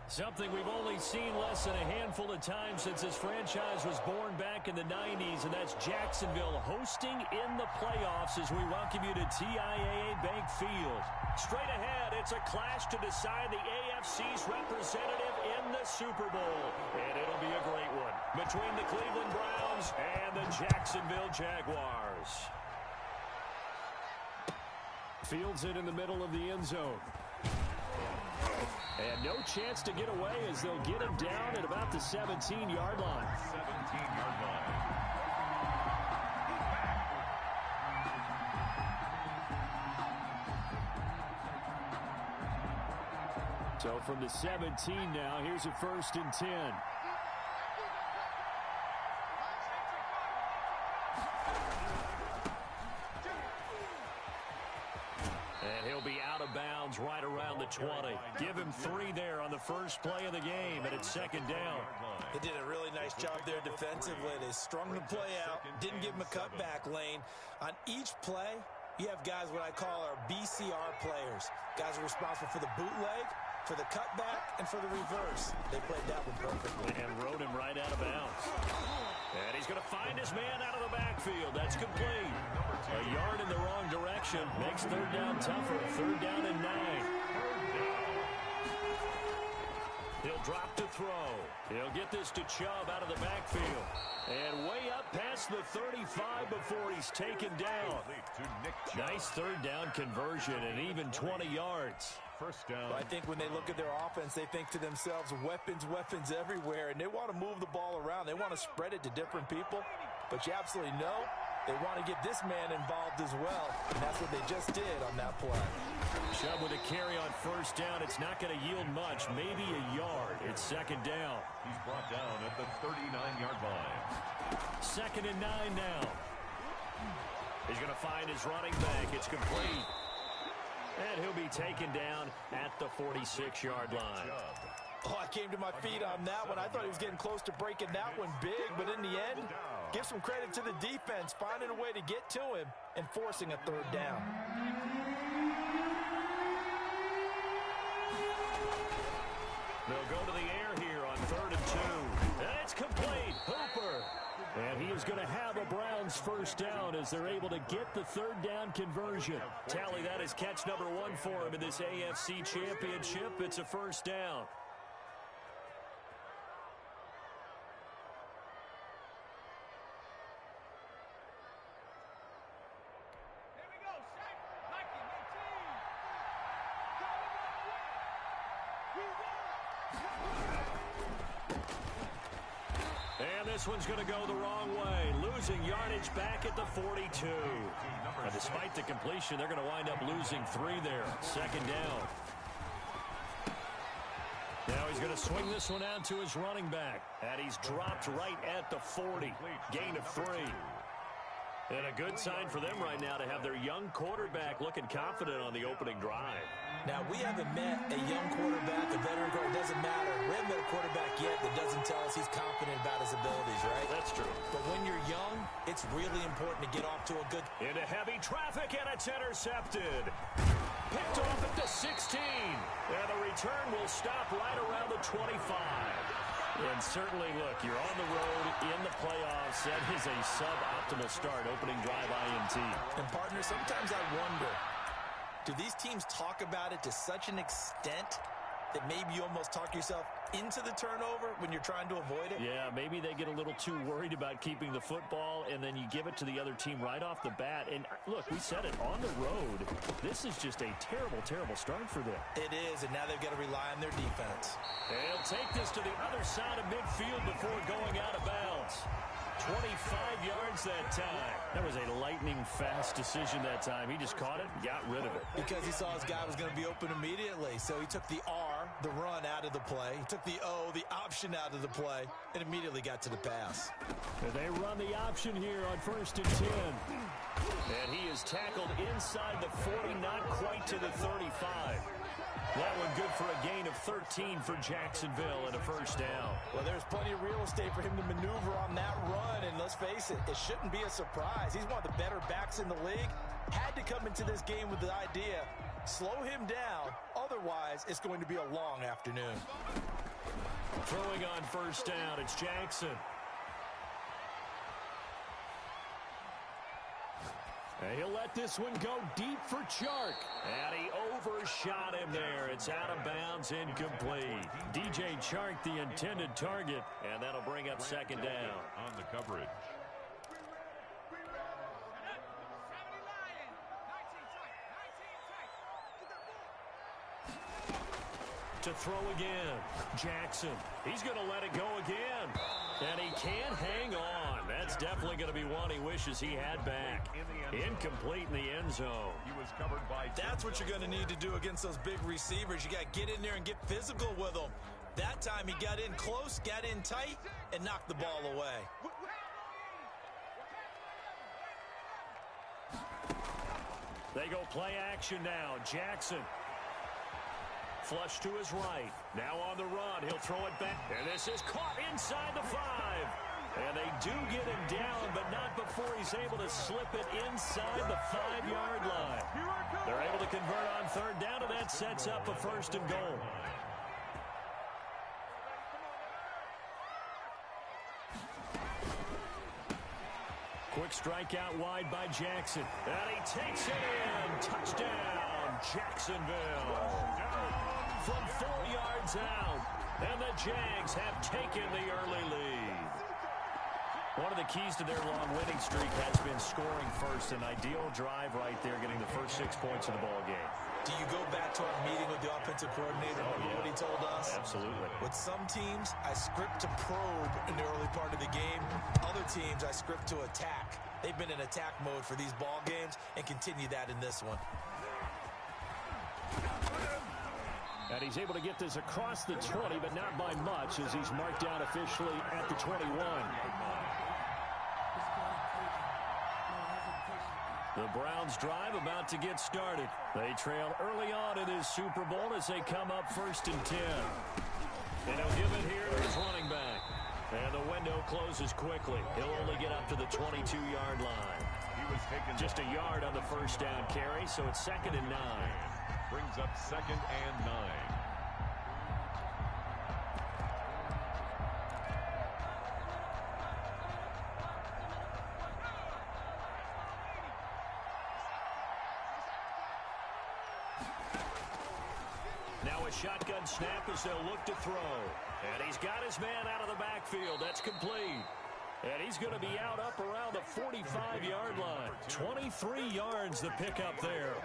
Something we've only seen less than a handful of times since this franchise was born back in the 90s, and that's Jacksonville hosting in the playoffs as we welcome you to TIAA Bank Field. Straight ahead, it's a clash to decide the AFC's representative in the Super Bowl, and it'll be a great one between the Cleveland Browns and the Jacksonville Jaguars. Fields it in the middle of the end zone. And no chance to get away as they'll get him down at about the 17-yard line. 17-yard line. So from the 17 now, here's a 1st and 10. And he'll be out of bounds right around the 20. Give him 3 there on the first play of the game, and it's 2nd down. They did a really nice job there defensively. They strung the play out, didn't give him a cutback lane. On each play, you have guys what I call our BCR players. Guys are responsible for the bootleg, for the cutback, and for the reverse. They played that one perfectly. And rode him right out of bounds. And he's going to find his man out of the backfield. That's complete. A yard in the wrong direction makes 3rd down tougher. 3rd down and 9. He'll drop to throw. He'll get this to Chubb out of the backfield. And way up past the 35 before he's taken down. Nice 3rd down conversion and even 20 yards. 1st down. I think when they look at their offense, they think to themselves, weapons, weapons everywhere, and they want to move the ball around. They want to spread it to different people, but you absolutely know they want to get this man involved as well, and that's what they just did on that play. Chubb with a carry on 1st down. It's not going to yield much, maybe a yard. It's 2nd down. He's brought down at the 39-yard line. 2nd and 9 now. He's going to find his running back. It's complete. And he'll be taken down at the 46-yard line. Oh, I came to my feet on that one. I thought he was getting close to breaking that one big, but in the end, give some credit to the defense, finding a way to get to him and forcing a 3rd down. They'll go to the air here on 3rd and 2. And it's complete. Hooper. And he is going to have a Browns 1st down as they're able to get the 3rd down conversion. Tally that as catch number 1 for him in this AFC Championship. It's a 1st down. This one's going to go the wrong way, losing yardage back at the 42. And despite the completion, they're going to wind up losing 3 there. 2nd down. Now he's going to swing this one out to his running back. And he's dropped right at the 40. Gain of 3. And a good sign for them right now to have their young quarterback looking confident on the opening drive. Now, we haven't met a young quarterback, a veteran quarterback. It doesn't matter. We haven't met a quarterback yet that doesn't tell us he's confident about his abilities, right? That's true. But when you're young, it's really important to get off to a good... Into heavy traffic, and it's intercepted. Picked off at the 16. And the return will stop right around the 25. And certainly, look, you're on the road in the playoffs. That is a suboptimal start, opening drive INT. And, partner, sometimes I wonder, do these teams talk about it to such an extent that maybe you almost talk yourself into the turnover when you're trying to avoid it? Yeah, maybe they get a little too worried about keeping the football, and then you give it to the other team right off the bat. And, look, we said it, on the road, this is just a terrible, terrible start for them. It is, and now they've got to rely on their defense. They'll take this to the other side of midfield before going out of bounds. 25 yards that time. That was a lightning-fast decision that time. He just caught it and got rid of it. Because he saw his guy was going to be open immediately. So he took the R, the run, out of the play. He took the O, the option, out of the play, and immediately got to the pass. And they run the option here on 1st and 10. And he is tackled inside the 40, not quite to the 35. That one good for a gain of 13 for Jacksonville and a 1st down. Well, there's plenty of real estate for him to maneuver on that run, and let's face it, it shouldn't be a surprise. He's one of the better backs in the league. Had to come into this game with the idea, slow him down, Otherwise, it's going to be a long afternoon. Throwing on first down, it's Jackson. And he'll let this one go deep for Chark. And he overshot him there. It's out of bounds, incomplete. DJ Chark, the intended target, and that'll bring up second down. On the coverage. To throw again, Jackson. He's going to let it go again. And he can't hang on. That's definitely going to be one he wishes he had back. Incomplete in the end zone. He was covered by... That's what you're going to need to do against those big receivers. You got to get in there and get physical with them. That time he got in close, got in tight, and knocked the ball away. They go play action now. Jackson. Flush to his right. Now on the run. He'll throw it back. And this is caught inside the 5. And they do get him down, but not before he's able to slip it inside the 5-yard line. They're able to convert on third down, and that sets up a first and goal. Quick strike out wide by Jackson. And he takes it in. Touchdown, Jacksonville. From 4 yards out. And the Jags have taken the early lead. One of the keys to their long winning streak has been scoring first. An ideal drive right there, getting the first 6 points of the ball game. Do you go back to our meeting with the offensive coordinator? Remember what he told us? Absolutely. With some teams, I script to probe in the early part of the game. Other teams, I script to attack. They've been in attack mode for these ball games and continue that in this one. And he's able to get this across the 20, but not by much, as he's marked down officially at the 21. The Browns drive about to get started. They trail early on in this Super Bowl as they come up 1st and 10. And he'll give it here to his running back. And the window closes quickly. He'll only get up to the 22-yard line. He was taken just a yard on the first down carry, so it's 2nd and 9. Brings up 2nd and 9. Now a shotgun snap as they'll look to throw. And he's got his man out of the backfield. That's complete. And he's going to be out up around the 45-yard line. 23 yards the pickup there.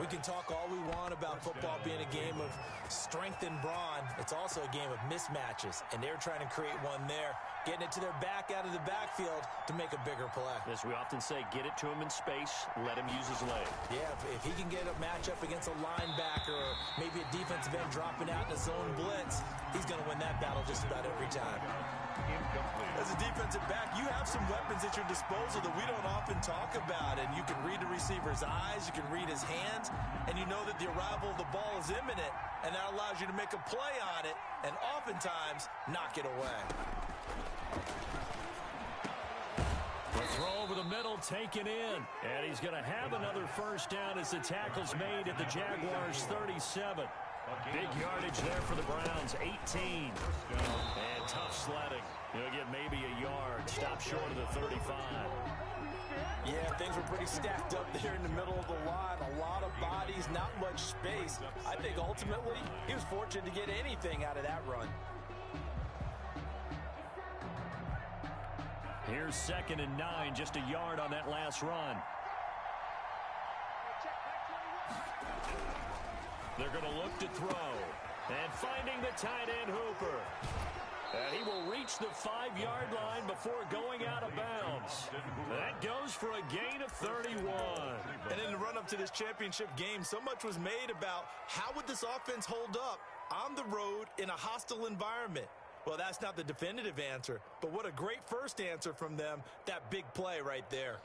We can talk all we want about football being a game of strength and brawn. It's also a game of mismatches, and they're trying to create one there, getting it to their back out of the backfield to make a bigger play. As we often say, get it to him in space, let him use his leg. Yeah, if he can get a matchup against a linebacker or maybe a defensive end dropping out in a zone blitz, he's going to win that battle just about every time. As a defensive back, you have some weapons at your disposal that we don't often talk about, and you can read the receiver's eyes, you can read his hands, and you know that the arrival of the ball is imminent, and that allows you to make a play on it, and oftentimes knock it away. The throw over the middle taken in, and he's going to have another first down as the tackle's made at the Jaguars' 37. Big yardage there for the Browns, 18. And tough sledding. He'll get maybe a yard. Stop short of the 35. Yeah, things were pretty stacked up there in the middle of the line. A lot of bodies, not much space. I think ultimately he was fortunate to get anything out of that run. Here's 2nd and 9, just a yard on that last run. They're going to look to throw. And finding the tight end Hooper. And he will reach the 5-yard line before going out of bounds. That goes for a gain of 31. And in the run-up to this championship game, so much was made about how would this offense hold up on the road in a hostile environment. Well, that's not the definitive answer, but what a great first answer from them, that big play right there.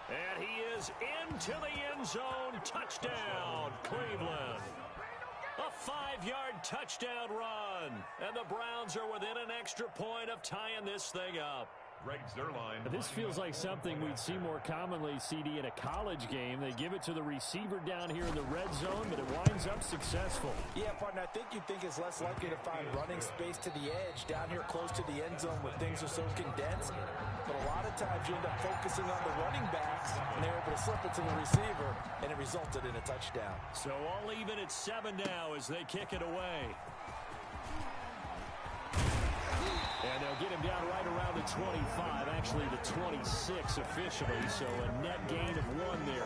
And he is into the end zone. Touchdown, Cleveland. A 5-yard touchdown run. And the Browns are within an extra point of tying this thing up. Greg Zuerlein. This feels like something we'd see more commonly, CD, in a college game. They give it to the receiver down here in the red zone, but it winds up successful. Yeah, partner, I think you'd think it's less likely to find running space to the edge down here close to the end zone where things are so condensed. But a lot of times you end up focusing on the running backs, and they're able to slip it to the receiver, and it resulted in a touchdown. So all even at 7 now as they kick it away. And they'll get him down right around the 25, actually the 26 officially, so a net gain of 1 there.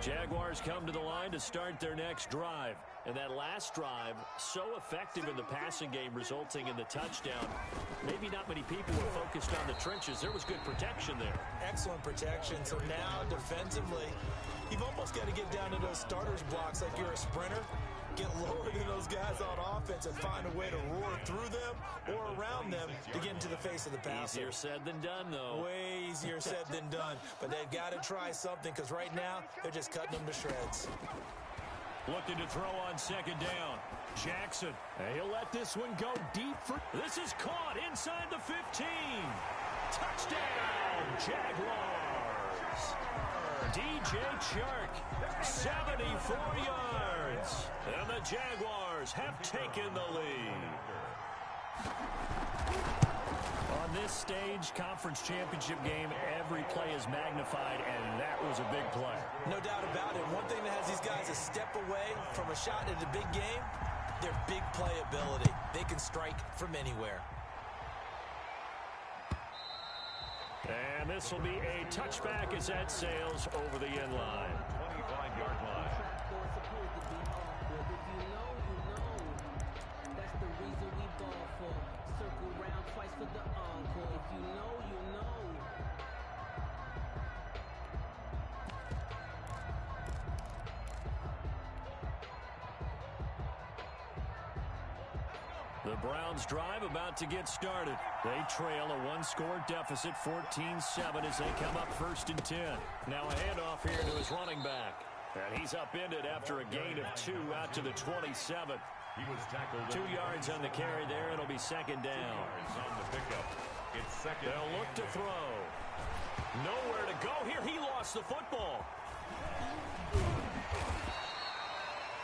Jaguars come to the line to start their next drive. And that last drive, so effective in the passing game, resulting in the touchdown. Maybe not many people were focused on the trenches. There was good protection there. Excellent protection. So now, defensively, you've almost got to get down to those starters blocks like you're a sprinter. Get lower than those guys on offense and find a way to roar through them or around them to get into the face of the passer. Easier said than done, though. Way easier said than done. But they've got to try something because right now they're just cutting them to shreds. Looking to throw on 2nd down. Jackson. He'll let this one go deep. This is caught inside the 15. Touchdown, Jaguars. DJ Chark, 74 yards. And the Jaguars have taken the lead. On this stage, conference championship game, every play is magnified, and that was a big play. No doubt about it. One thing that has these guys a step away from a shot at a big game, their big play ability. They can strike from anywhere. And this will be a touchback as that sails over the end line. 25-yard line. That's the reason we ball for. Circle round twice for the encore. If you know, you know. The Browns drive about to get started. They trail a 1-score deficit, 14-7 as they come up 1st and 10. Now a handoff here to his running back. And he's upended after a gain of 2 out to the 27. He was tackled 2 yards on the carry there. It'll be 2nd down. on the pickup. It's 2nd. They'll look to throw. Nowhere to go here. He lost the football.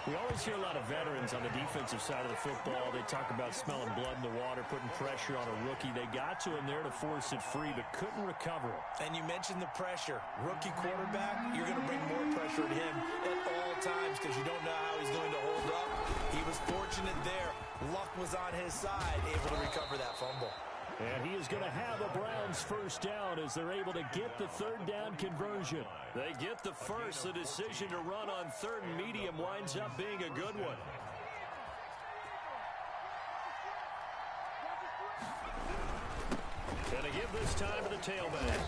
We always hear a lot of veterans on the defensive side of the football. They talk about smelling blood in the water, putting pressure on a rookie. They got to him there to force it free, but couldn't recover it. And you mentioned the pressure. Rookie quarterback, you're going to bring more pressure to him at all times because you don't know how he's going to hold up. He was fortunate there. Luck was on his side, able to recover that fumble. And he is going to have a Browns 1st down as they're able to get the 3rd down conversion. They get the first. The decision to run on 3rd and medium winds up being a good one. And to give this time to the tailback.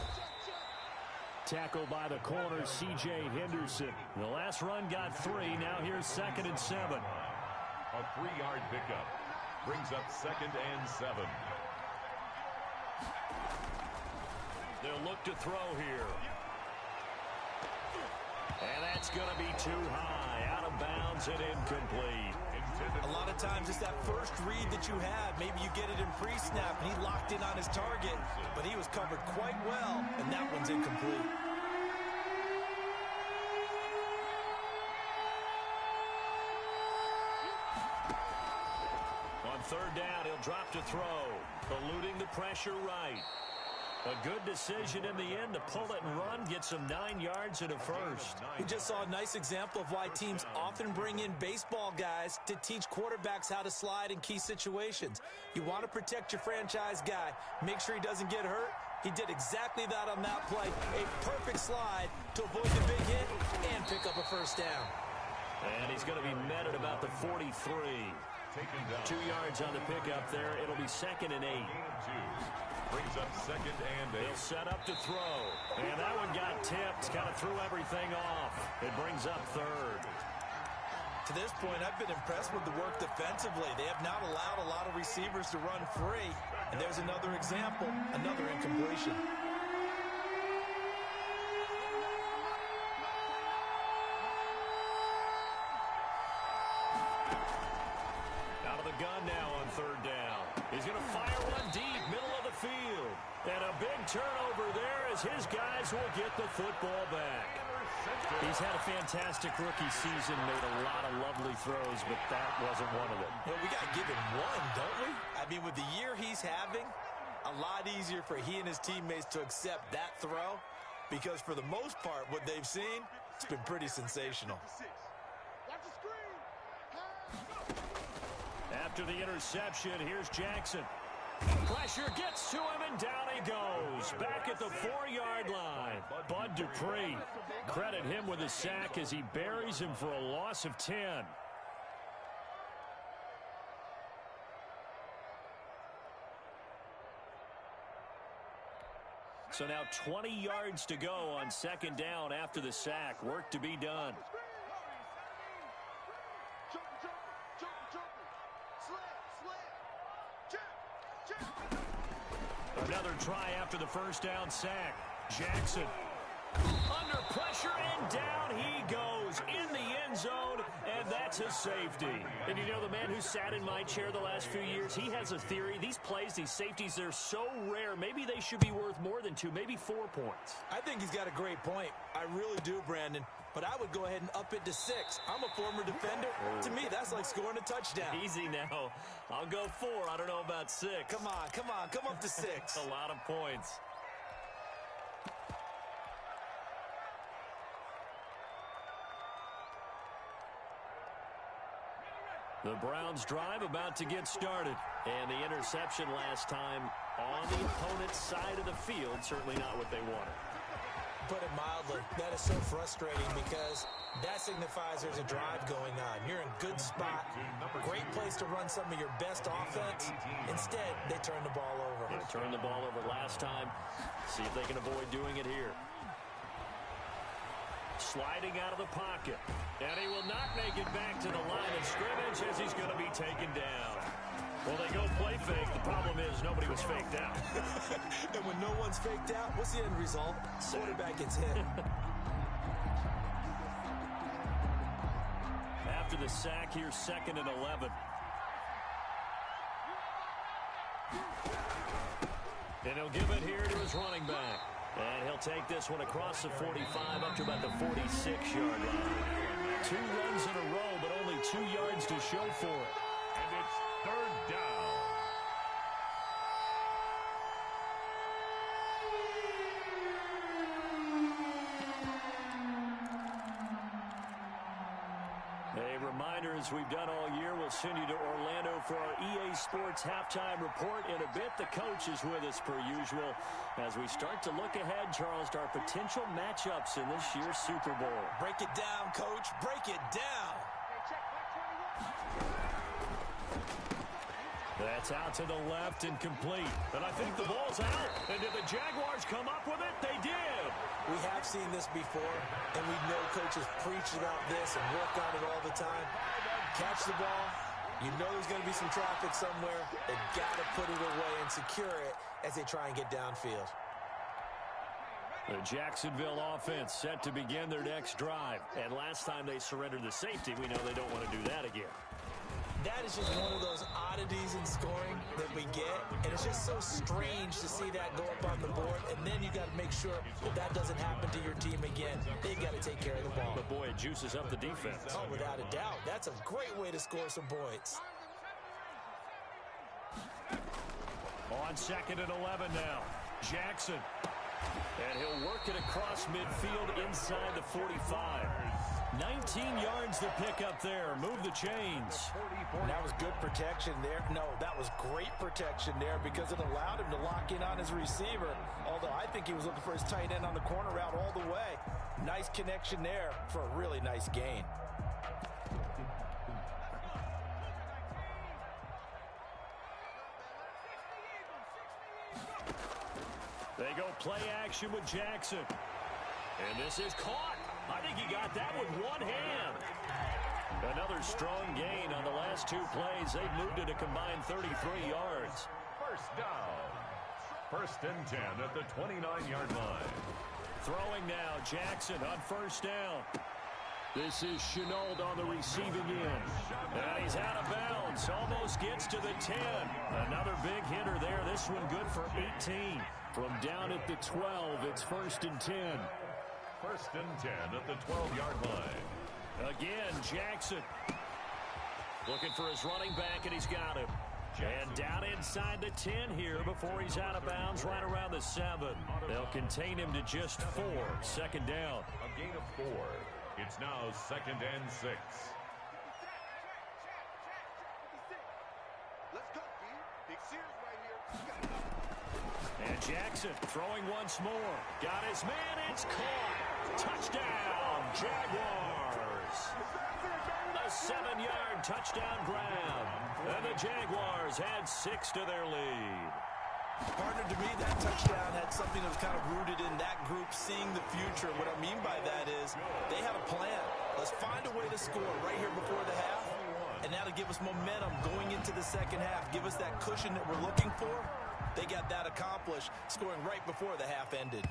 Tackled by the corner, C.J. Henderson. The last run got 3. Now here's 2nd and 7. A 3-yard pickup. Brings up 2nd and 7. They'll look to throw here. And that's going to be too high. Out of bounds and incomplete. A lot of times it's that first read that you have. Maybe you get it in pre-snap and he locked in on his target, but he was covered quite well, and that one's incomplete. On 3rd down, he'll drop to throw. Eluding the pressure right. A good decision in the end to pull it and run, get some 9 yards and a first. We just saw a nice example of why teams often bring in baseball guys to teach quarterbacks how to slide in key situations. You want to protect your franchise guy. Make sure he doesn't get hurt. He did exactly that on that play. A perfect slide to avoid the big hit and pick up a 1st down. And he's going to be met at about the 43. 2 yards on the pickup there. It'll be 2nd and 8. Brings up 2nd and 8. He'll set up to throw. And that one got tipped. Kind of threw everything off. It brings up 3rd. To this point, I've been impressed with the work defensively. They have not allowed a lot of receivers to run free. And there's another example, another incompletion. Out of the gun now on third down. He's going to fire one deep, middle of the field. And a big turnover there as his guys will get the football back. He's had a fantastic rookie season, made a lot of lovely throws, but that wasn't one of them. Well, we got to give him one, don't we? I mean, with the year he's having, a lot easier for he and his teammates to accept that throw, because for the most part, what they've seen, it's been pretty sensational. After the interception, here's Jackson. Pressure gets to him, and down he goes. Back at the 4-yard line. Bud Dupree. Credit him with a sack as he buries him for a loss of 10. So now 20 yards to go on second down after the sack. Work to be done. Another try after the first down sack. Jackson under pressure, and down he goes in the end zone, and that's a safety. And you know, the man who sat in my chair the last few years, he has a theory. These plays, these safeties, they're so rare. Maybe they should be worth more than 2, maybe 4 points. I think he's got a great point. I really do, Brandon. But I would go ahead and up it to 6. I'm a former defender. To me, that's like scoring a touchdown. Easy now. I'll go 4. I don't know about 6. Come on, come on. Come up to 6. A lot of points. The Browns drive about to get started. And the interception last time on the opponent's side of the field, certainly not what they wanted. Put it mildly, that is so frustrating because that signifies there's a drive going on. You're in good spot, great place to run some of your best offense. Instead, they turn the ball over. They turned the ball over last time. See if they can avoid doing it here. Sliding out of the pocket. And he will not make it back to the line of scrimmage as he's going to be taken down. Well, they go play fake. The problem is nobody was faked out. And when no one's faked out, what's the end result? Quarterback gets hit. After the sack, here's 2nd and 11. And he'll give it here to his running back. And he'll take this one across the 45 up to about the 46-yard line. 2 runs in a row, but only 2 yards to show for it. And it's 3rd down. A reminder, as we've done all year, we'll send you to Orlando for our EA Sports halftime report in a bit. The coach is with us per usual as we start to look ahead, Charles, to our potential matchups in this year's Super Bowl. Break it down, Coach. Break it down. That's out to the left and complete. And I think the ball's out. And did the Jaguars come up with it? They did. We have seen this before, and we know coaches preach about this and work on it all the time. Catch the ball. You know there's going to be some traffic somewhere. They've got to put it away and secure it as they try and get downfield. The Jacksonville offense set to begin their next drive. And last time they surrendered the safety, we know they don't want to do that again. That is just one of those oddities in scoring that we get, and it's just so strange to see that go up on the board, and then you got to make sure that that doesn't happen to your team again. They've got to take care of the ball. But boy, it juices up the defense. Oh, without a doubt. That's a great way to score some points. On 2nd and 11 now, Jackson. And he'll work it across midfield inside the 45. 19 yards to pick up there. Move the chains. That was good protection there. No, that was great protection there because it allowed him to lock in on his receiver. Although I think he was looking for his tight end on the corner route all the way. Nice connection there for a really nice gain. They go play action with Jackson. And this is caught. I think he got that with one hand. Another strong gain on the last 2 plays. They've moved it a combined 33 yards. first down. First and 10 at the 29-yard line. Throwing now, Jackson on first down. This is Chenault on the receiving end. And he's out of bounds. Almost gets to the 10. Another big hitter there. This one good for 18. From down at the 12, it's first and 10. First and 10 at the 12-yard line. Again, Jackson. Looking for his running back, and he's got him. And down inside the 10 here before he's out of bounds right around the 7. They'll contain him to just 4. Second down. A gain of 4. It's now second and 6. Let's go, B. Big Sears right here. And Jackson throwing once more. Got his man. It's caught. Touchdown, Jaguars. A 7-yard touchdown grab. And the Jaguars had 6 to their lead. Partner, to me, that touchdown had something that was kind of rooted in that group seeing the future. What I mean by that is they had a plan. Let's find a way to score right here before the half. And now to give us momentum going into the second half. Give us that cushion that we're looking for. They got that accomplished, scoring right before the half ended.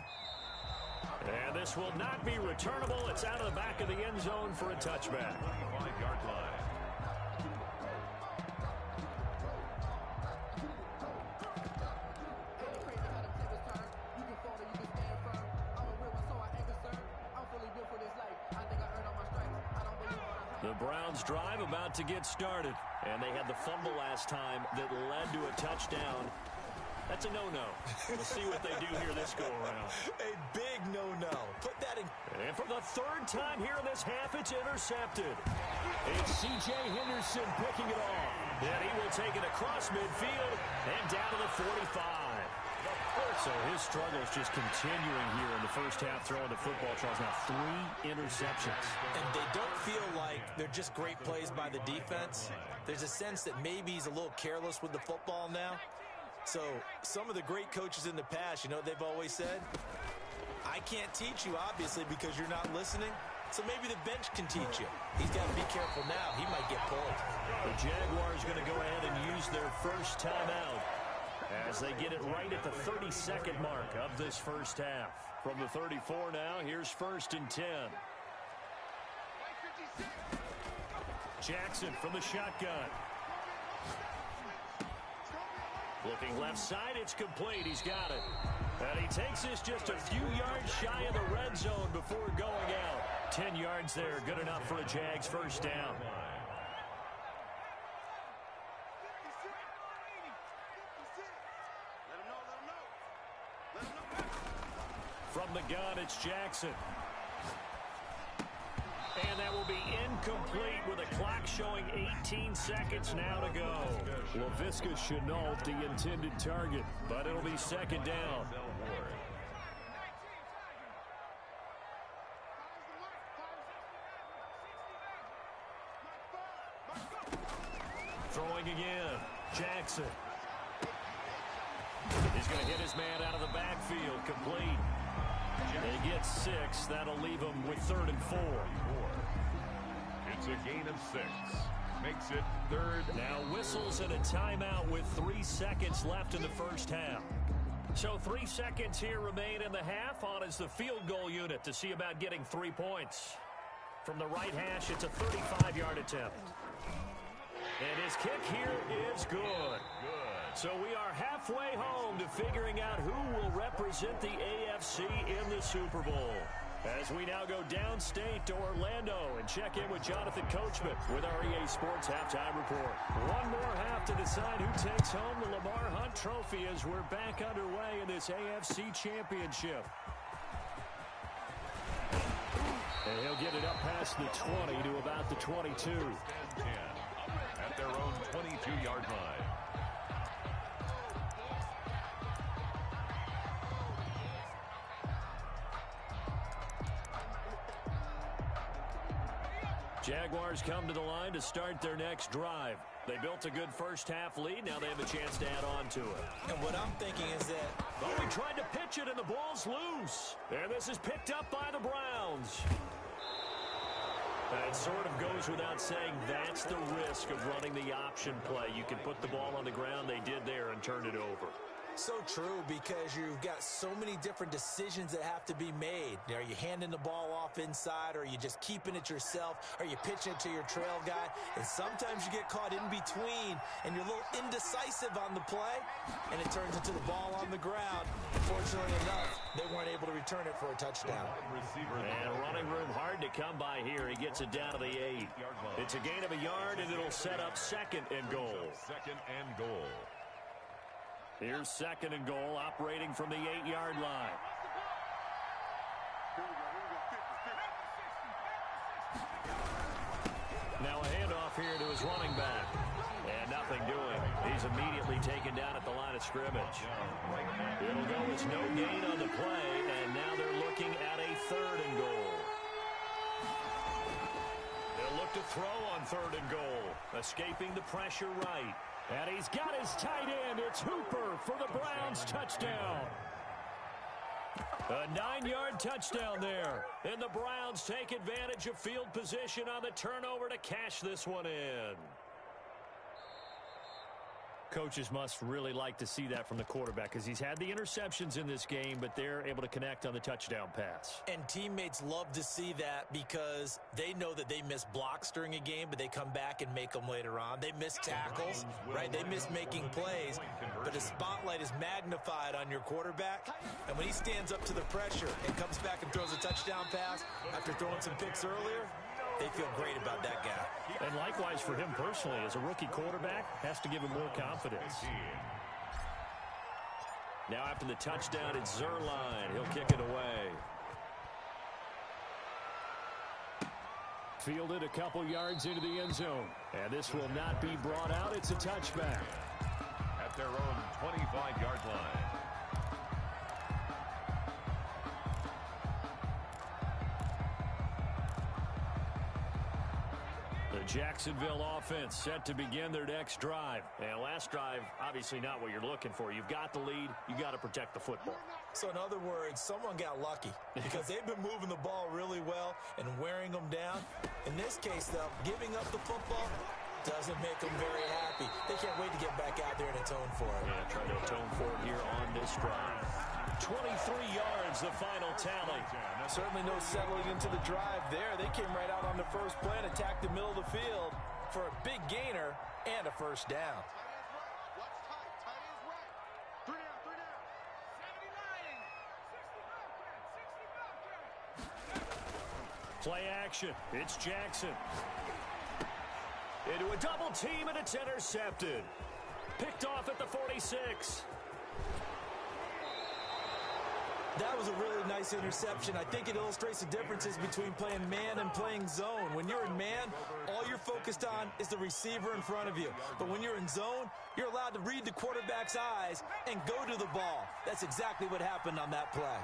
And this will not be returnable. It's out of the back of the end zone for a touchback. 25-yard line. The Browns drive about to get started. And they had the fumble last time that led to a touchdown. That's a no-no. We'll see what they do here this go-around. A big no-no. Put that in. And for the third time here in this half, it's intercepted. It's C.J. Henderson picking it off. And he will take it across midfield and down to the 45. So his struggle is just continuing here in the first half, throwing the football. Charles, now 3 interceptions. And they don't feel like they're just great plays by the defense. There's a sense that maybe he's a little careless with the football now. So some of the great coaches in the past, you know what they've always said? I can't teach you, obviously, because you're not listening. So maybe the bench can teach you. He's got to be careful now. He might get pulled. The Jaguars going to go ahead and use their first timeout as they get it right at the 32nd mark of this first half. From the 34 now, here's first and 10. Jackson from the shotgun. Looking left side, it's complete. He's got it. And he takes this just a few yards shy of the red zone before going out. 10 yards there, good enough for a Jags first down. From the gun, it's Jackson. And that will be incomplete with a clock showing 18 seconds now to go. Laviska Chenault, the intended target, but it'll be second down. Throwing again, Jackson. He's going to hit his man out of the backfield, complete. They get 6. That'll leave them with 3rd and 4. It's a gain of 6. Makes it 3rd. Now whistles and a timeout with 3 seconds left in the first half. So 3 seconds here remain in the half. On is the field goal unit to see about getting 3 points. From the right hash, it's a 35-yard attempt. And his kick here is good. So we are halfway home to figuring out who will represent the AFC in the Super Bowl. As we now go downstate to Orlando and check in with Jonathan Coachman with our EA Sports Halftime Report. One more half to decide who takes home the Lamar Hunt Trophy as we're back underway in this AFC Championship. And he'll get it up past the 20 to about the 22. At their own 22-yard line. Jaguars come to the line to start their next drive. They built a good first half lead. Now they have a chance to add on to it. And what I'm thinking is that... Oh, he tried to pitch it and the ball's loose. And this is picked up by the Browns. And It sort of goes without saying that's the risk of running the option play. You can put the ball on the ground. They did there and turned it over. So true, because you've got so many different decisions that have to be made. Are you handing the ball off inside, or are you just keeping it yourself? Are you pitching it to your trail guy? And sometimes you get caught in between, and you're a little indecisive on the play, and it turns into the ball on the ground. Fortunately enough, they weren't able to return it for a touchdown. And running room hard to come by here. He gets it down to the 8. It's a gain of a yard, and it'll set up 2nd and goal. 2nd and goal. Here's 2nd and goal, operating from the 8-yard line. Now a handoff here to his running back. And nothing doing. He's immediately taken down at the line of scrimmage. It'll go as no gain on the play, and now they're looking at a 3rd and goal. They'll look to throw on 3rd and goal, escaping the pressure right. And he's got his tight end. It's Hooper for the Browns touchdown. A 9-yard touchdown there. And the Browns take advantage of field position on the turnover to cash this one in. Coaches must really like to see that from the quarterback, because he's had the interceptions in this game, but they're able to connect on the touchdown pass. And teammates love to see that, because they know that they miss blocks during a game, but they come back and make them later on. They miss tackles, right? They miss making plays, but the spotlight is magnified on your quarterback. And when he stands up to the pressure and comes back and throws a touchdown pass after throwing some picks earlier, they feel great about that guy. And likewise for him personally, as a rookie quarterback, has to give him more confidence. Now after the touchdown, it's Zerline. He'll kick it away. Fielded a couple yards into the end zone. And this will not be brought out. It's a touchback. At their own 25-yard line. Jacksonville offense set to begin their next drive. And last drive, obviously not what you're looking for. You've got the lead. You got to protect the football. So in other words, someone got lucky, because they've been moving the ball really well and wearing them down. In this case, though, giving up the football doesn't make them very happy. They can't wait to get back out there and atone for it. Yeah, trying to atone for it here on this drive. 23 yards, the final tally. Certainly no settling into the drive there. They came right out on the first play and attacked the middle of the field for a big gainer and a first down. Play action. It's Jackson. Into a double team, and it's intercepted. Picked off at the 46. That was a really nice interception. I think it illustrates the differences between playing man and playing zone. When you're in man, all you're focused on is the receiver in front of you. But when you're in zone, you're allowed to read the quarterback's eyes and go to the ball. That's exactly what happened on that play.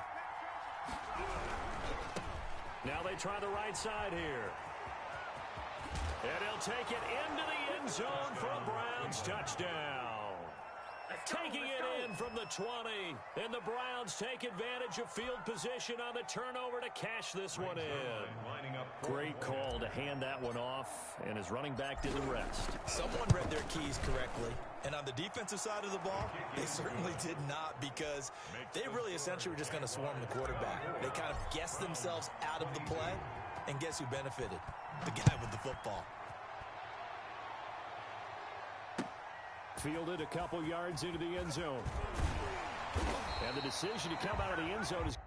Now they try the right side here. And he'll take it into the end zone for a Browns touchdown. Taking it in from the 20. And the Browns take advantage of field position on the turnover to cash this one in. Great call to hand that one off, and his running back did the rest. Someone read their keys correctly. And on the defensive side of the ball, they certainly did not, because they really essentially were just going to swarm the quarterback. They kind of guessed themselves out of the play, and guess who benefited? The guy with the football. Fielded a couple yards into the end zone. And the decision to come out of the end zone is...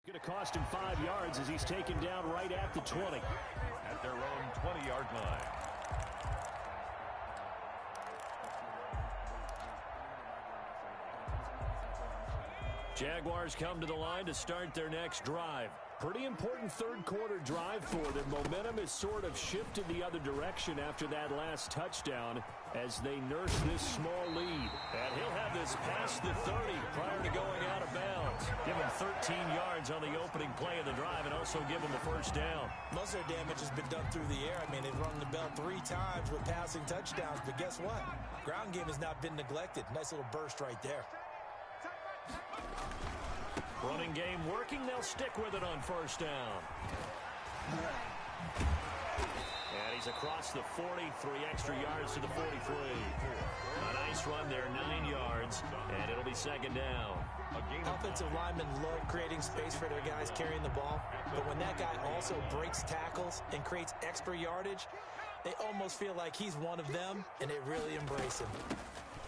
Going to cost him 5 yards as he's taken down right at the 20. At their own 20-yard line. Jaguars come to the line to start their next drive. Pretty important third quarter drive for them. Momentum has sort of shifted the other direction after that last touchdown as they nurse this small lead. And he'll have this past the 30 prior to going out of bounds. Give him 13 yards on the opening play of the drive and also give him the first down. Most of their damage has been done through the air. I mean, they've rung the bell 3 times with passing touchdowns, but guess what? Ground game has not been neglected. Nice little burst right there. Running game working. They'll stick with it on first down. And he's across the 40, 3 extra yards to the 43. A nice run there, 9 yards, and it'll be second down. Offensive linemen love creating space for their guys carrying the ball, but when that guy also breaks tackles and creates extra yardage, they almost feel like he's one of them, and they really embrace him.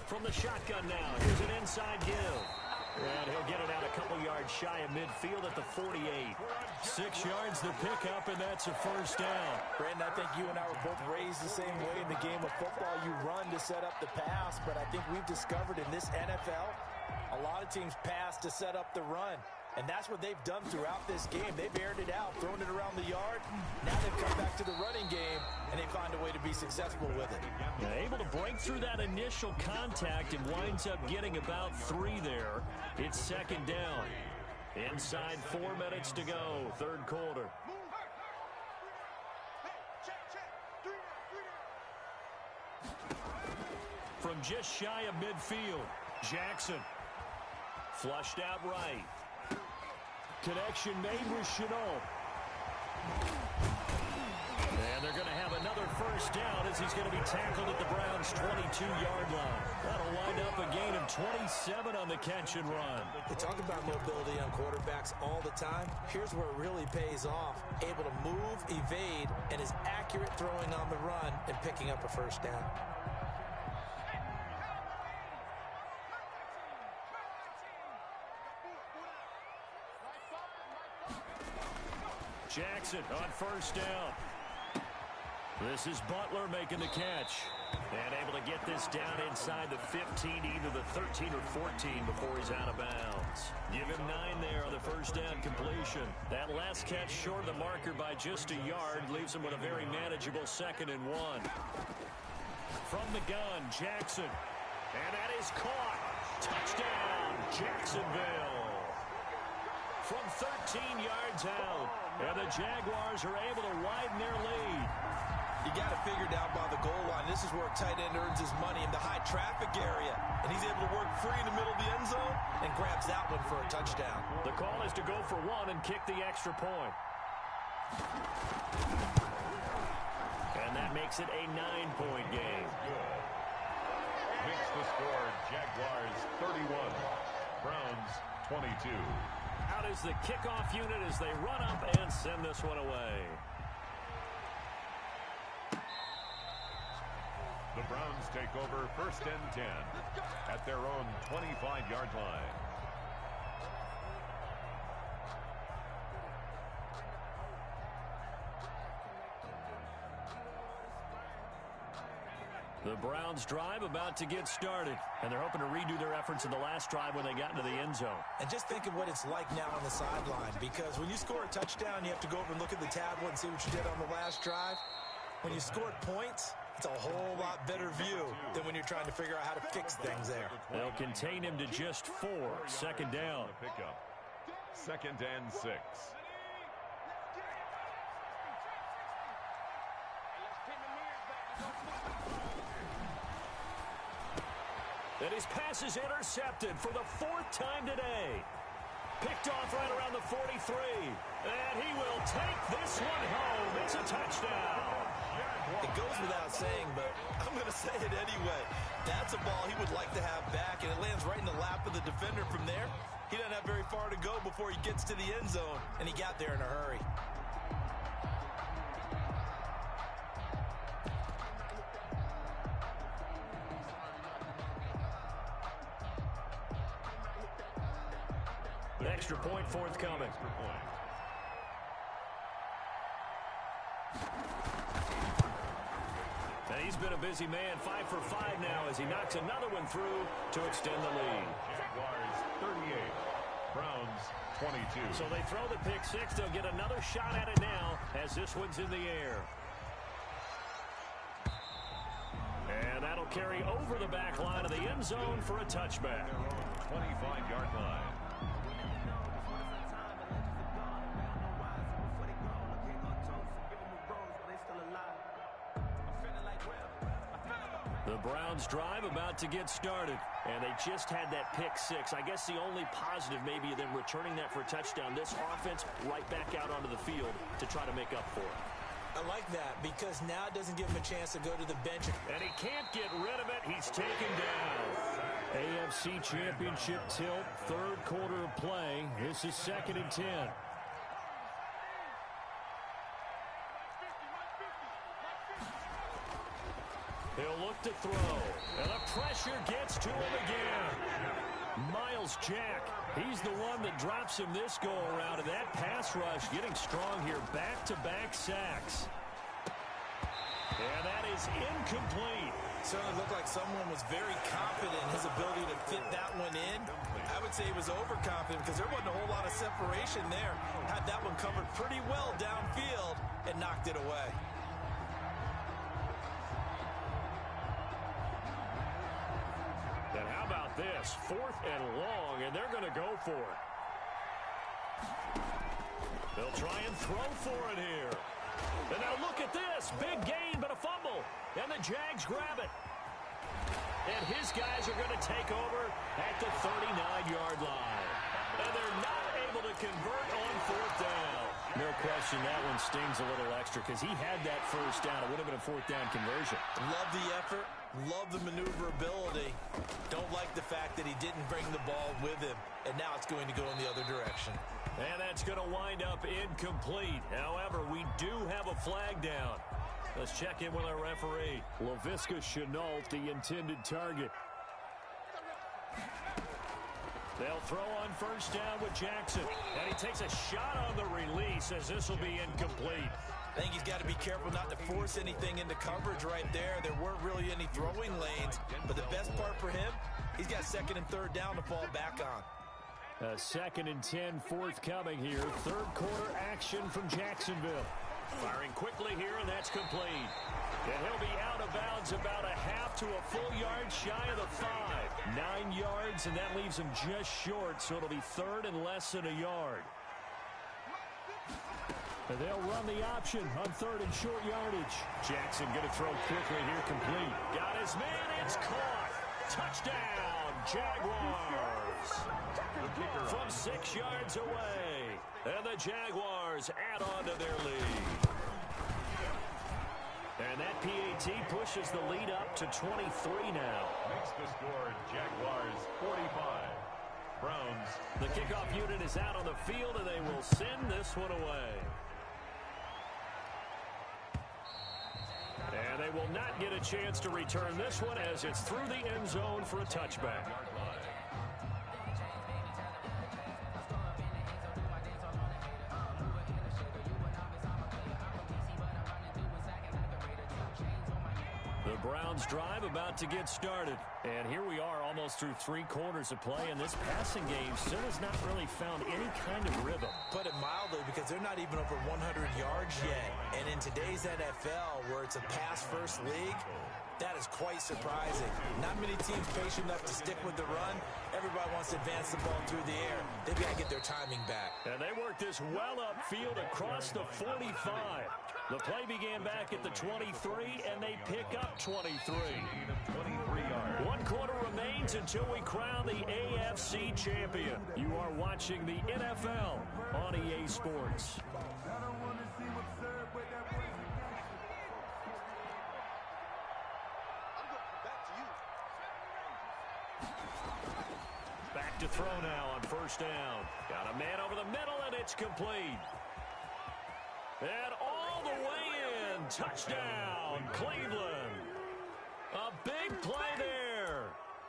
From the shotgun now, here's an inside give. And he'll get it out a couple yards shy of midfield at the 48. 6 yards the pickup, and that's a first down. Brandon, I think you and I were both raised the same way in the game of football. You run to set up the pass, but I think we've discovered in this NFL, a lot of teams pass to set up the run. And that's what they've done throughout this game. They've aired it out, thrown it around the yard. Now they've come back to the running game, and they find a way to be successful with it. Able to break through that initial contact and winds up getting about 3 there. It's second down. Inside 4 minutes to go, third quarter. From just shy of midfield, Jackson. Flushed out right. Connection made with Chenault. And they're going to have another first down as he's going to be tackled at the Browns' 22-yard line. That'll wind up a gain of 27 on the catch and run. We talk about mobility on quarterbacks all the time. Here's where it really pays off. Able to move, evade, and is accurate throwing on the run and picking up a first down. Jackson on first down. This is Butler making the catch. And able to get this down inside the 15, either the 13 or 14 before he's out of bounds. Give him 9 there on the first down completion. That last catch short of the marker by just a yard leaves him with a very manageable 2nd and 1. From the gun, Jackson. And that is caught. Touchdown, Jacksonville. From 13 yards out. And the Jaguars are able to widen their lead. You got to figure down by the goal line. This is where a tight end earns his money in the high traffic area. And he's able to work free in the middle of the end zone and grabs that one for a touchdown. The call is to go for 1 and kick the extra point. And that makes it a 9-point game. Makes the score Jaguars 31, Browns 22. Out is the kickoff unit as they run up and send this one away. The Browns take over 1st and 10 at their own 25-yard line. The Browns drive about to get started, and they're hoping to redo their efforts in the last drive when they got into the end zone. And just think of what it's like now on the sideline, because when you score a touchdown, you have to go over and look at the tablet and see what you did on the last drive. When you scored points, it's a whole lot better view than when you're trying to figure out how to fix things there. They'll contain him to just 4. Second down. Pickup. 2nd and 6. And his pass is intercepted for the 4th time today. Picked off right around the 43. And he will take this one home. It's a touchdown. It goes without saying, but I'm going to say it anyway. That's a ball he would like to have back, and it lands right in the lap of the defender from there. He doesn't have very far to go before he gets to the end zone, and he got there in a hurry. The extra point forthcoming. And he's been a busy man, 5 for 5 now as he knocks another one through to extend the lead. Jaguars 38, Browns 22. So they throw the pick six. They'll get another shot at it now as this one's in the air. And that'll carry over the back line of the end zone for a touchback. 25-yard line. The Browns drive about to get started, and they just had that pick six. I guess the only positive maybe of them returning that for a touchdown. This offense right back out onto the field to try to make up for it. I like that because now it doesn't give him a chance to go to the bench. And he can't get rid of it. He's taken down. AFC Championship tilt, third quarter of play. This is 2nd and 10. He'll look to throw, and the pressure gets to him again. Miles Jack, he's the one that drops him this go-around, and that pass rush getting strong here. Back-to-back sacks. And that is incomplete. Certainly looked like someone was very confident in his ability to fit that one in. I would say he was overconfident because there wasn't a whole lot of separation there. Had that one covered pretty well downfield and knocked it away. And how about this? 4th and long, and they're going to go for it. They'll try and throw for it here. And now look at this. Big gain, but a fumble. And the Jags grab it. And his guys are going to take over at the 39-yard line. And they're not able to convert on 4th down. No question, that one stings a little extra because he had that first down. It would have been a 4th down conversion. Love the effort. Love the maneuverability. Don't like the fact that he didn't bring the ball with him. And now it's going to go in the other direction. And that's going to wind up incomplete. However, we do have a flag down. Let's check in with our referee. Laviska Chenault, the intended target. They'll throw on first down with Jackson. And he takes a shot on the release as this will be incomplete. I think he's got to be careful not to force anything into coverage right there. There weren't really any throwing lanes. But the best part for him, he's got 2nd and 3rd down to fall back on. 2nd and 10 forthcoming here. Third quarter action from Jacksonville. Firing quickly here, and that's complete. And he'll be out of bounds about a half to a full yard shy of the 5. 9 yards, and that leaves him just short, so it'll be 3rd and less than a yard. And they'll run the option on 3rd and short yardage. Jackson going to throw quickly here, complete. Got his man, it's caught. Touchdown, Jaguars. From 6 yards away. And the Jaguars add on to their lead. And that PAT pushes the lead up to 23 now. Makes the score Jaguars 45. Browns. The kickoff unit is out on the field, and they will send this one away. And they will not get a chance to return this one as it's through the end zone for a touchback. The Browns drive about to get started. And here we are almost through 3 quarters of play, and this passing game still has not really found any kind of rhythm. Put it mildly, because they're not even over 100 yards yet. And in today's NFL, where it's a pass-first league, that is quite surprising. Not many teams patient enough to stick with the run. Everybody wants to advance the ball through the air. They've got to get their timing back. And they work this well upfield across the 45. The play began back at the 23, and they pick up 23. 23 yards. 1 quarter remains until we crown the AFC champion. You are watching the NFL on EA Sports. Back to throw now on first down. Got a man over the middle, and it's complete. And all the way in. Touchdown, Cleveland. A big play there.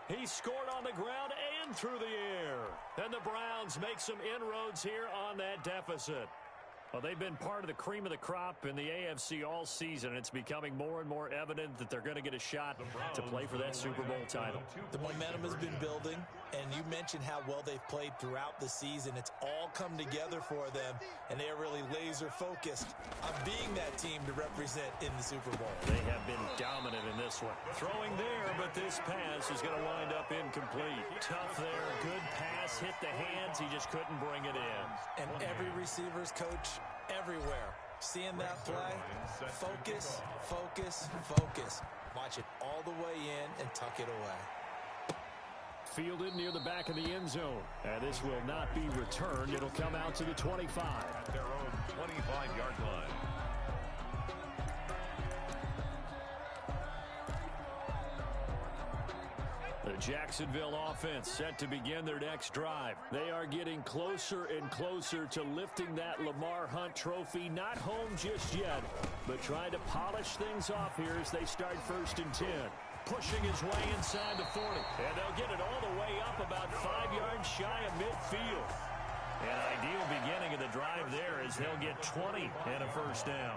He scored on the ground and through the air. And the Browns make some inroads here on that deficit. Well, they've been part of the cream of the crop in the AFC all season. It's becoming more and more evident that they're going to get a shot to play for that Super Bowl title. The momentum has been building, and you mentioned how well they've played throughout the season. It's all come together for them, and they are really laser-focused on being that team to represent in the Super Bowl. They have been dominant in this one. Throwing there, but this pass is going to wind up incomplete. Tough there, good pass, hit the hands. He just couldn't bring it in. And every receiver's coach everywhere, seeing that play, focus, focus, focus. Watch it all the way in and tuck it away. Fielded near the back of the end zone. And this will not be returned. It'll come out to the 25. At their own 25-yard line. The Jacksonville offense set to begin their next drive. They are getting closer and closer to lifting that Lamar Hunt trophy. Not home just yet, but trying to polish things off here as they start 1st and 10. Pushing his way inside the 40. And they'll get it all the way up about 5 yards shy of midfield. An ideal beginning of the drive there as they'll get 20 and a first down.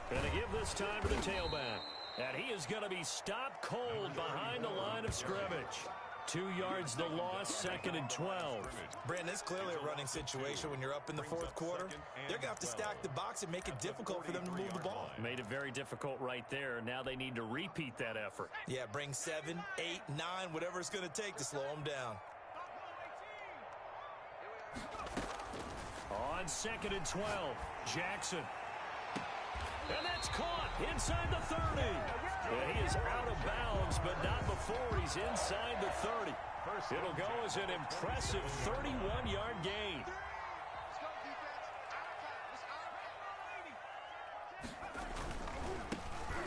Going to give this time to the tailback. And he is going to be stopped cold behind the line of scrimmage. 2 yards the loss, 2nd and 12. Brandon, it's clearly a running situation when you're up in the 4th quarter. They're going to have to stack the box and make it difficult for them to move the ball. Made it very difficult right there. Now they need to repeat that effort. Yeah, bring 7, 8, 9, whatever it's going to take to slow them down. On 2nd and 12, Jackson. And that's caught inside the 30. And he is out of bounds, but not before he's inside the 30. It'll go as an impressive 31-yard gain.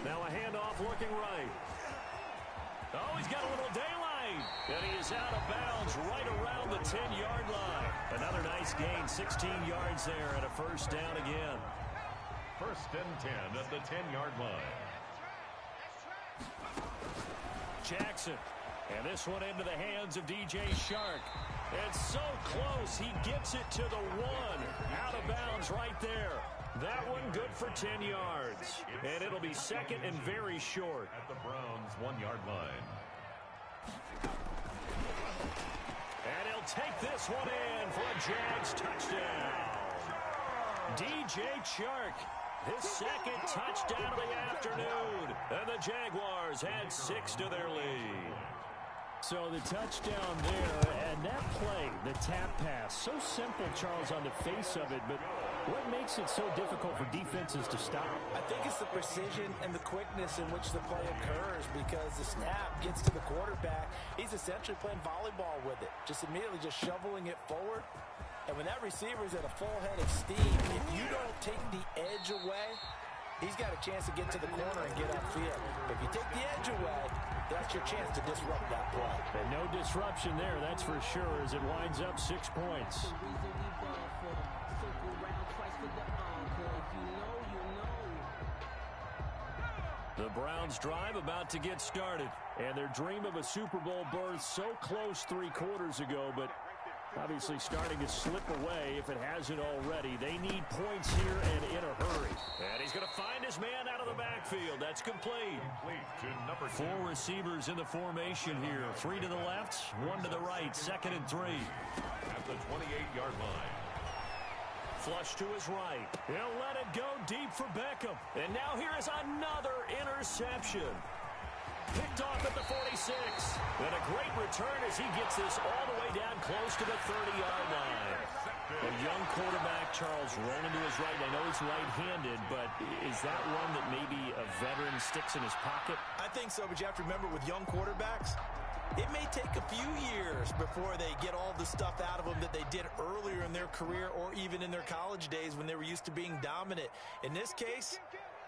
Now a handoff looking right. Oh, he's got a little daylight. And he is out of bounds right around the 10-yard line. Another nice gain, 16 yards there, and a first down again. 1st and 10 at the 10-yard line. Jackson. And this one into the hands of DJ Shark. It's so close. He gets it to the 1. Out of bounds right there. That one good for 10 yards. And it'll be 2nd and very short. At the Browns' 1-yard line. And he'll take this one in for a Jags touchdown. DJ Shark. His 2nd touchdown of the afternoon. And the Jaguars had 6 to their lead. So the touchdown there, and that play, the tap pass, so simple, Charles, on the face of it, but what makes it so difficult for defenses to stop? I think it's the precision and the quickness in which the play occurs, because the snap gets to the quarterback. He's essentially playing volleyball with it, just immediately just shoveling it forward. And when that receiver is at a full head of steam, if you don't take the edge away, he's got a chance to get to the corner and get upfield. If you take the edge away, that's your chance to disrupt that play. And no disruption there, that's for sure, as it winds up 6 points. The Browns drive about to get started. And their dream of a Super Bowl berth so close 3 quarters ago, but obviously starting to slip away if it hasn't already. They need points here and in a hurry. And he's going to find his man out of the backfield. That's complete. To number 2. 4 receivers in the formation here. 3 to the left, 1 to the right. 2nd and 3. At the 28-yard line. Flush to his right. He'll let it go deep for Beckham. And now here is another interception. Picked off at the 46. And a great return as he gets this all the way down close to the 30-yard line. A young quarterback, Charles, rolling to his right. I know he's right-handed, but is that one that maybe a veteran sticks in his pocket? I think so, but you have to remember with young quarterbacks, it may take a few years before they get all the stuff out of them that they did earlier in their career or even in their college days when they were used to being dominant. In this case,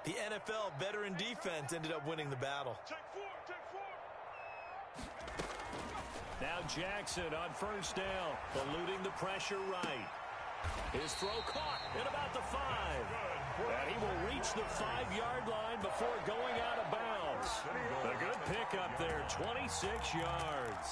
the NFL veteran defense ended up winning the battle. Now Jackson on first down, eluding the pressure right. His throw caught at about the 5. And he will reach the 5-yard line before going out of bounds. A good pickup there, 26 yards.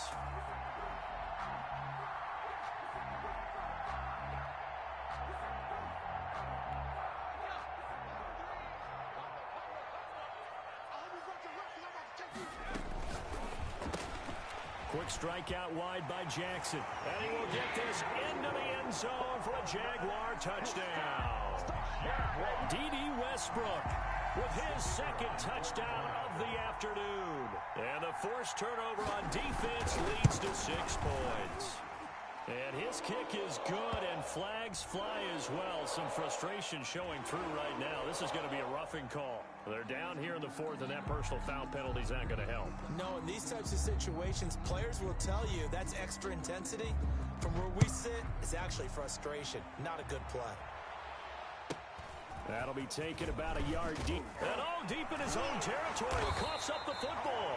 Quick strike out wide by Jackson. And he will get this into the end zone for a Jaguar touchdown. D.D. Westbrook with his second touchdown of the afternoon. And the forced turnover on defense leads to 6 points. And his kick is good, and flags fly as well. Some frustration showing through right now. This is going to be a roughing call. They're down here in the 4th, and that personal foul penalty is not going to help. No, in these types of situations, players will tell you that's extra intensity. From where we sit, it's actually frustration. Not a good play. That'll be taken about a yard deep. And deep in his own territory. He coughs up the football.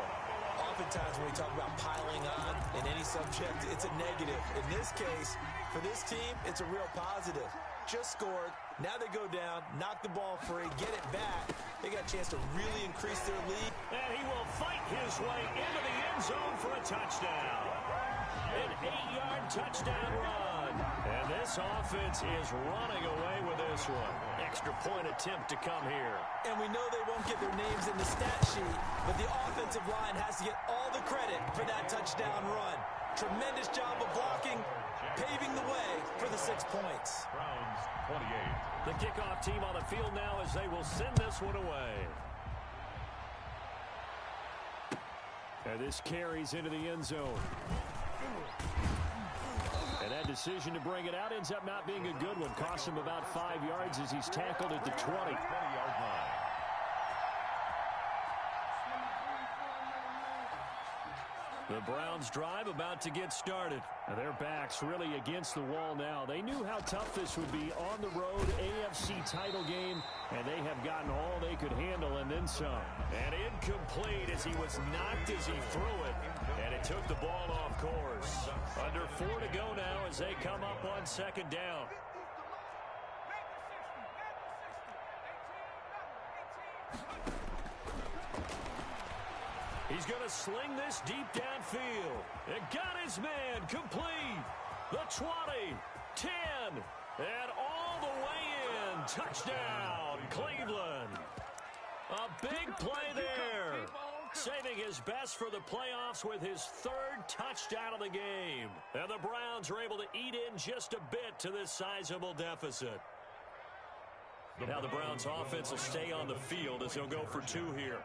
Oftentimes when we talk about piling on in any subject, it's a negative. In this case, for this team, it's a real positive. Just scored. Now they go down, knock the ball free, get it back. They got a chance to really increase their lead. And he will fight his way into the end zone for a touchdown. An 8-yard touchdown run. And this offense is running away with this one. Extra point attempt to come here. And we know they won't get their names in the stat sheet, but the offensive line has to get all the credit for that touchdown run. Tremendous job of blocking, paving the way for the 6 points. Browns 28. The kickoff team on the field now as they will send this one away. And this carries into the end zone. And that decision to bring it out ends up not being a good one. Costs him about 5 yards as he's tackled at the 20. 20-yard line. The Browns drive about to get started. And their backs really against the wall now. They knew how tough this would be on the road, AFC title game, and they have gotten all they could handle and then some. And incomplete as he was knocked as he threw it. And it took the ball off course. Under 4 to go now as they come up on 2nd down. He's going to sling this deep downfield. It got his man complete. The 20, 10, and all the way in. Touchdown, Cleveland. A big play there. Saving his best for the playoffs with his 3rd touchdown of the game. And the Browns are able to eat in just a bit to this sizable deficit. Now the Browns offense will stay on the field as they'll go for 2 here.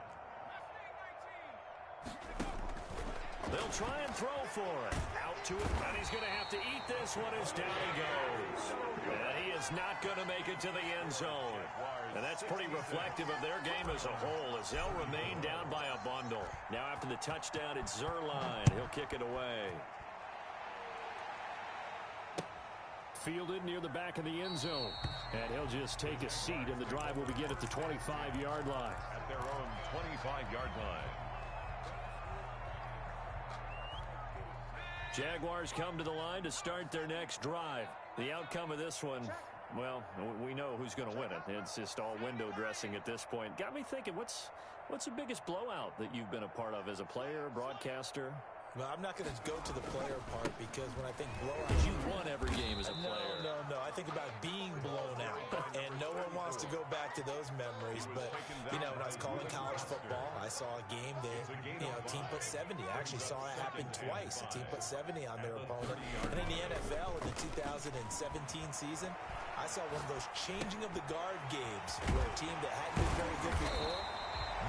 They'll try and throw for it. Out to it, and he's going to have to eat this one as down he goes. And he is not going to make it to the end zone. And that's pretty reflective of their game as a whole as they'll remain down by a bundle. Now after the touchdown, it's Zerline. He'll kick it away. Fielded near the back of the end zone. And he'll just take a seat, and the drive will begin at the 25-yard line. At their own 25-yard line. Jaguars come to the line to start their next drive. The outcome of this one, well, we know who's going to win it. It's just all window dressing at this point. Got me thinking, what's the biggest blowout that you've been a part of as a player, broadcaster? Well, I'm not going to go to the player part because when I think blowout... You won every game as a player. No. I think about being blown out. And no one wants to go back to those memories. But, when I was calling college football, I saw a game that, a team put 70. I actually saw it happen twice. A team put 70 on their opponent. And in the NFL in the 2017 season, I saw one of those changing of the guard games where a team that hadn't been very good before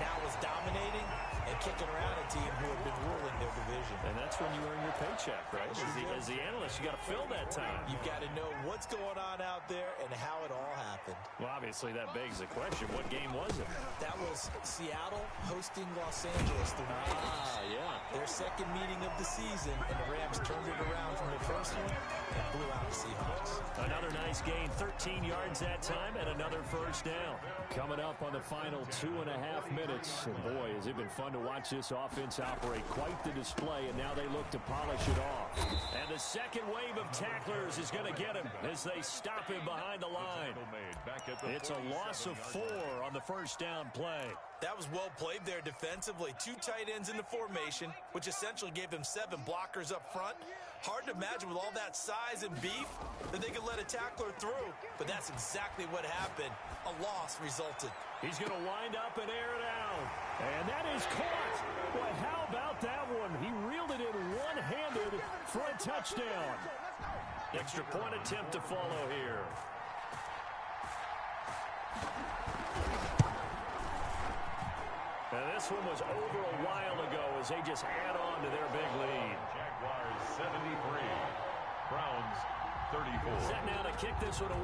now was dominating and kicking around a team who had been ruling their division. And that's when you earn your paycheck, right? As the analyst, you got to fill that time. You've got to know what's going on out there and how it all happened. Well, obviously, that begs the question, what game was it? That was Seattle hosting Los Angeles. The Rams. Yeah. Their second meeting of the season, and the Rams turned it around from the first one and blew out the Seahawks. Another nice gain, 13 yards that time, and another first down. Coming up on the final 2.5 minutes. And boy, has it been fun to watch this offense operate. Quite the display, and now they look to polish it off. And the second wave of tacklers is going to get him as they stop him behind the line. It's a loss of 4 on the first down play. That was well played there defensively. 2 tight ends in the formation, which essentially gave him 7 blockers up front. Hard to imagine with all that size and beef that they could let a tackler through. But that's exactly what happened. A loss resulted. He's going to wind up and air it out. And that is caught. Boy, how about that one? He reeled it in one-handed for a touchdown. Extra point attempt to follow here. And this one was over a while ago as they just add on to their big lead. Jaguars 73, Browns 34. Set now to kick this one away.